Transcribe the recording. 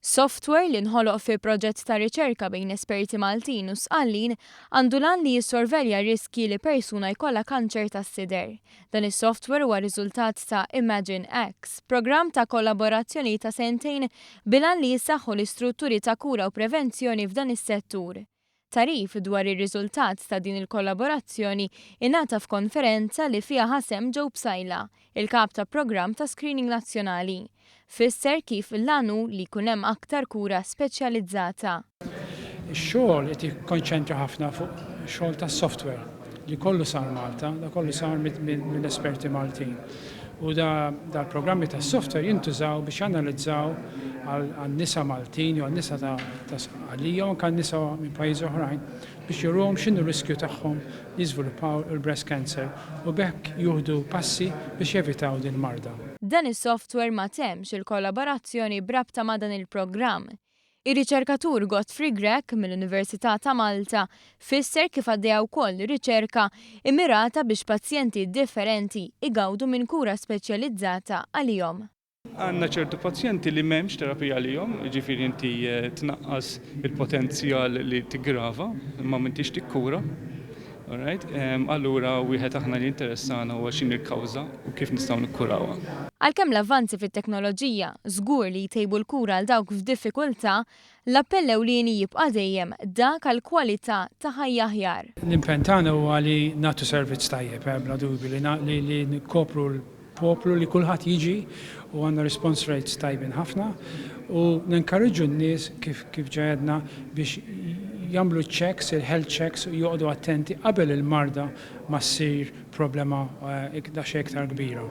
Software li nħoloq fi proġett ta' riċerka bejn esperti Maltin u sqallin għandu lan li jissorvelja riski li persuna jkollha kanċer tas-sider. Dan is-software huwa riżultat ta' Imagine X, programm ta' kollaborazzjoni ta' sentejn bilan li jissaħħu l-istrutturi ta' kura u prevenzjoni f'dan is-settur. Tarif dwar ir-riżultat ta' din il-kollaborazzjoni ingħata f'konferenza li fiha ħasem Joe Bsajla, il-kap ta' programm ta' screening nazzjonali. Fisser kif l-għanu li jkun hemm aktar kura speċjalizzata. Ix-xogħol qed jikkonċentra ħafna fuq xogħol tas-software li kollu sar Malta, da kollu sar mill-esperti Maltin. U dal-programmi tas-software jintużaw biex janalizzaw għan-nisa Maltin u għan-nisa ta' għalija u kan-nisa minn pajjiżi oħrajn biex jurhom x'inhu r-riskju tagħhom jiżviluppaw il-breast cancer u b'hekk jieħdu passi biex jevitaw din il-marda. Dan is-software ma temx il-kollaborazzjoni brabta ma' dan il-programm. Ir-riċerkatur Godfrey Grech mill-Università ta' Malta fisser kif għaddejja wkoll riċerka immirata biex pazjenti differenti igawdu minn kura speċjalizzata għalihom. Għandna ċertu pazjenti li m'hemmx terapija għalihom, jiġifieri inti tnaqqas il-potenzjal li tiggrava imma m'intix tikkura. Allura wieħed aħna li interessana huwa x'inhi l-kawża u kif nistgħu nikkurawha. Għalkemm l-avvanzi fit-teknoloġija żgur li jtejbu l-kura għal dawk f'diffikultà, l-appell ewlieni jibqa' dejjem dak għal kwalità ta' ħajja aħjar. L-impenn tagħna huwa li nagħtu servizz tajjeb bla dubju li nkopru l-poplu li kulħadd jiġi u għandna response rates tajbin ħafna u nenkarriġu n-nies kif ġedna biex jagħmlu checks, il-health checks u joqgħdu attenti qabel il-marda ma ssir problema daqsxejn iktar kbira.